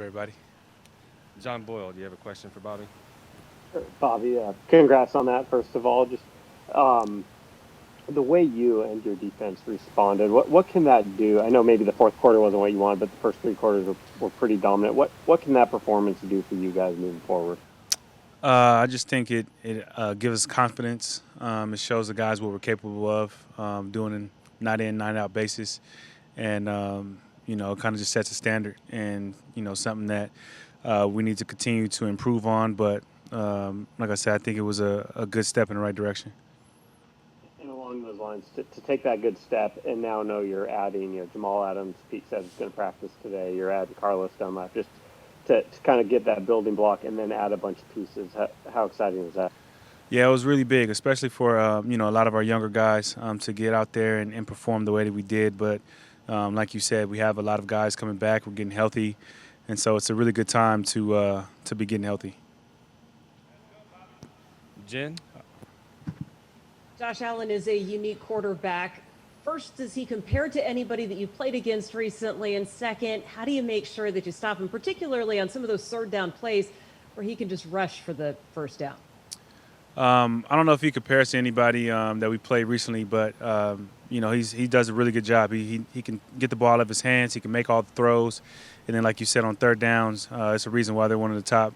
everybody. John Boyle, do you have a question for Bobby? Bobby, congrats on that, first of all. Just um, the way you and your defense responded, what can that do? I know maybe the fourth quarter wasn't what you wanted, but the first three quarters were pretty dominant. What can that performance do for you guys moving forward? I just think it gives us confidence. It shows the guys what we're capable of doing in night in, night out basis. And, it kind of just sets a standard and, something that we need to continue to improve on. But like I said, I think it was a good step in the right direction. And along those lines, to take that good step and now know you're adding, Jamal Adams, Pete said is going to practice today. You're adding Carlos Dunlap just to kind of get that building block and then add a bunch of pieces. How exciting is that? Yeah, it was really big, especially for a lot of our younger guys to get out there and perform the way that we did. But like you said, we have a lot of guys coming back. We're getting healthy, and so it's a really good time to be getting healthy. Jen? Josh Allen is a unique quarterback. First, does he compare to anybody that you played against recently? And second, how do you make sure that you stop him, particularly on some of those third down plays where he can just rush for the first down? I don't know if he compares to anybody that we played recently, but he does a really good job. He can get the ball out of his hands. He can make all the throws, and then like you said on third downs, it's a reason why they're one of the top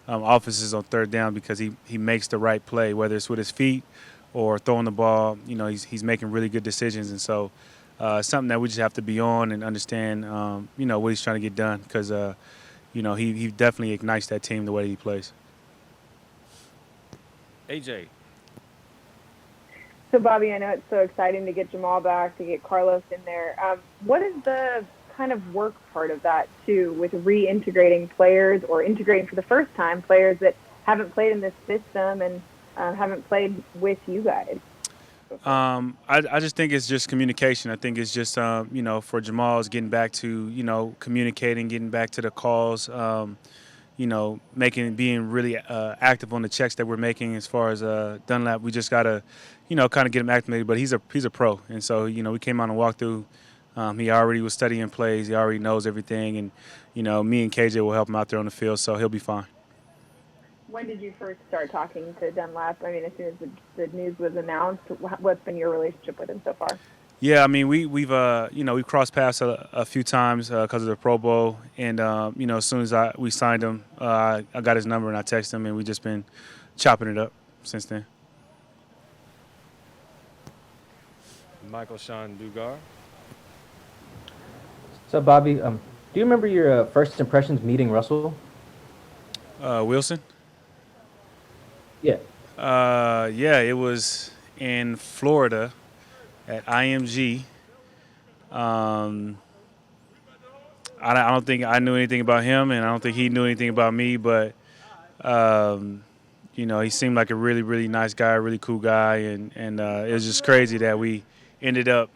offenses on third down because he makes the right play, whether it's with his feet or throwing the ball. He's making really good decisions, and so something that we just have to be on and understand. What he's trying to get done because he definitely ignites that team the way he plays. AJ? So, Bobby, I know it's so exciting to get Jamal back, to get Carlos in there. What is the kind of work part of that, too, with reintegrating players or integrating for the first time players that haven't played in this system and haven't played with you guys? I just think it's just communication. I think it's just, for Jamal, it's getting back to, communicating, getting back to the calls, being really active on the checks that we're making as far as Dunlap. We just got to, kind of get him acclimated. But he's a pro. And so, we came out and walked through. He already was studying plays. He already knows everything. And, me and KJ will help him out there on the field, so he'll be fine. When did you first start talking to Dunlap? I mean, as soon as the news was announced, what's been your relationship with him so far? Yeah, I mean, we've crossed paths a few times because of the Pro Bowl, and as soon as we signed him, I got his number and I texted him, and we've just been chopping it up since then. Michael Sean Dugar? So, Bobby, do you remember your first impressions meeting Russell? Wilson? Yeah. Yeah, it was in Florida at IMG. I don't think I knew anything about him, and I don't think he knew anything about me. But he seemed like a really, really nice guy, really cool guy, and it was just crazy that we ended up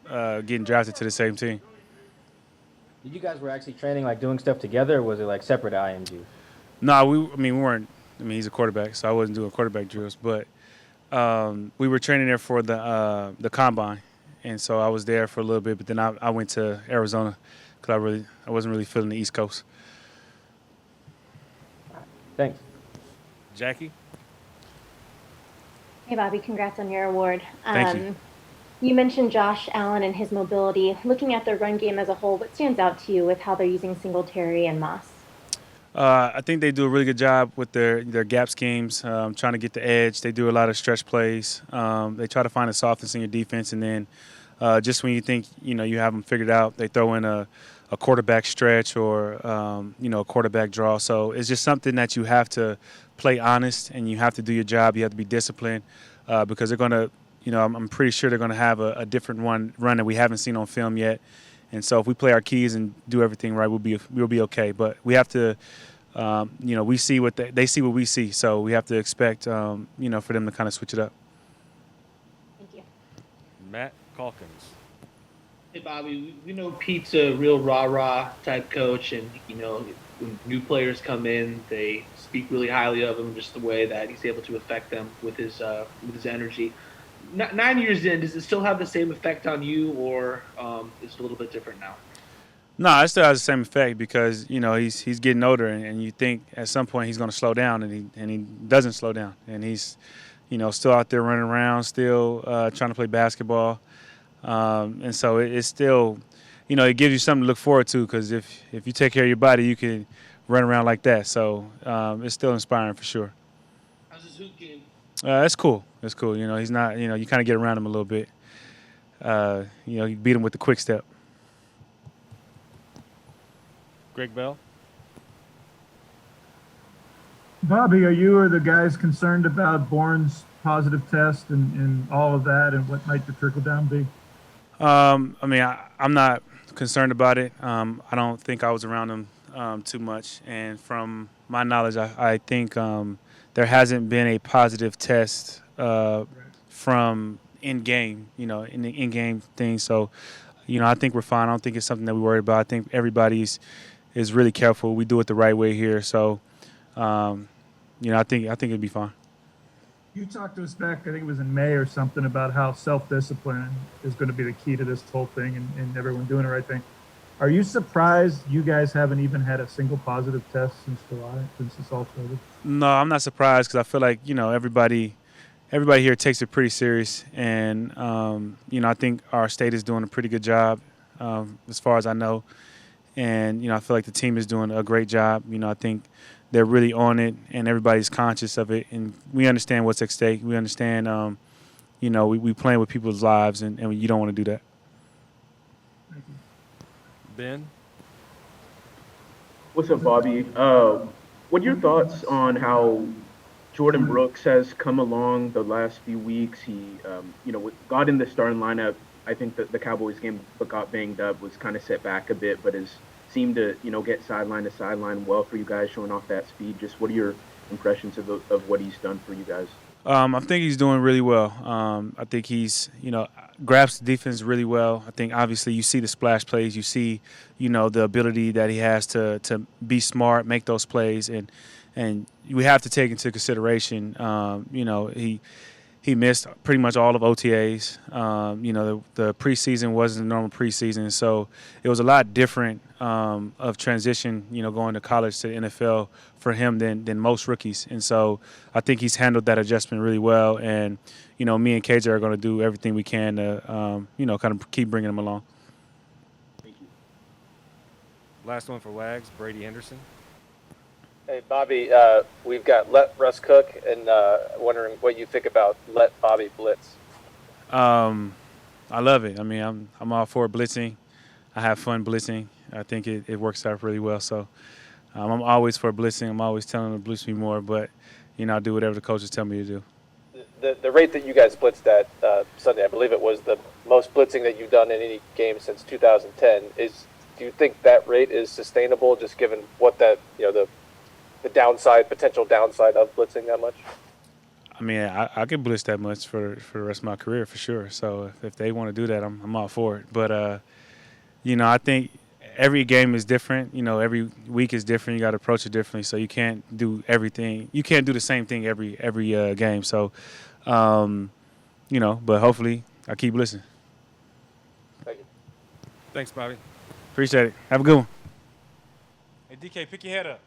getting drafted to the same team. You guys were actually training, like doing stuff together, or was it like separate at IMG? No, we weren't. I mean, he's a quarterback, so I wasn't doing quarterback drills. But we were training there for the combine, and so I was there for a little bit. But then I went to Arizona because I wasn't really feeling the East Coast. Thanks. Jackie? Hey, Bobby, congrats on your award. Thank you. You mentioned Josh Allen and his mobility. Looking at their run game as a whole, what stands out to you with how they're using Singletary and Moss? I think they do a really good job with their gap schemes, trying to get the edge. They do a lot of stretch plays. They try to find a softness in your defense, and then just when you think you have them figured out, they throw in a quarterback stretch or a quarterback draw. So it's just something that you have to play honest, and you have to do your job. You have to be disciplined because they're going to, I'm pretty sure they're going to have a different run that we haven't seen on film yet. And so if we play our keys and do everything right, we'll be okay. But we have to, we see what they see what we see. So we have to expect, for them to kind of switch it up. Thank you. Matt Calkins? Hey, Bobby, we know Pete's a real rah-rah type coach, and, when new players come in, they speak really highly of him, just the way that he's able to affect them with his energy. 9 years in, does it still have the same effect on you, or is it a little bit different now? No, it still has the same effect because he's getting older, and you think at some point he's going to slow down, and he doesn't slow down, and he's still out there running around, still trying to play basketball, and so it's still it gives you something to look forward to because if you take care of your body, you can run around like that. So it's still inspiring for sure. How's his hoop game? It's cool. It's cool. He's not. You kind of get around him a little bit. You beat him with the quick step. Greg Bell. Bobby, are you or the guys concerned about Bourne's positive test and all of that, and what might the trickle down be? I'm not concerned about it. I don't think I was around him too much, and from my knowledge, I think there hasn't been a positive test from in game, in the in game thing. So, I think we're fine. I don't think it's something that we worry about. I think everybody's is really careful. We do it the right way here. So, I think it'd be fine. You talked to us back, I think it was in May or something, about how self-discipline is going to be the key to this whole thing and everyone doing the right thing. Are you surprised you guys haven't even had a single positive test since July, since this all started? No, I'm not surprised because I feel like, everybody here takes it pretty serious. And, I think our state is doing a pretty good job as far as I know. And, I feel like the team is doing a great job. I think they're really on it and everybody's conscious of it. And we understand what's at stake. We understand, we playing with people's lives and you don't want to do that. Ben. What's up, Bobby? What are your thoughts on how Jordan Brooks has come along the last few weeks? He, got in the starting lineup. I think that the Cowboys game, but got banged up, was kind of set back a bit, but has seemed to, get sideline to sideline well for you guys, showing off that speed. Just what are your impressions of what he's done for you guys? I think he's doing really well. I think he's, grabs the defense really well. I think obviously you see the splash plays, you see, the ability that he has to be smart, make those plays, and we have to take into consideration, he missed pretty much all of OTAs. The preseason wasn't a normal preseason, so it was a lot different of transition, going to college to the NFL for him than most rookies. And so I think he's handled that adjustment really well. And, me and KJ are going to do everything we can to, kind of keep bringing him along. Thank you. Last one for Wags, Brady Henderson. Hey, Bobby, we've got let Russ cook, and wondering what you think about let Bobby blitz. I love it. I'm all for blitzing. I have fun blitzing. I think it works out really well. So I'm always for blitzing. I'm always telling them to blitz me more, but, I do whatever the coaches tell me to do. The rate that you guys blitzed at Sunday, I believe it was the most blitzing that you've done in any game since 2010. Do you think that rate is sustainable, just given what that, the potential downside of blitzing that much? I could blitz that much for the rest of my career for sure. So if they want to do that, I'm all for it. But I think every game is different. Every week is different. You got to approach it differently. So you can't do everything. You can't do the same thing every game. So, but hopefully I keep listening. Thank you. Thanks, Bobby. Appreciate it. Have a good one. Hey, DK, pick your head up.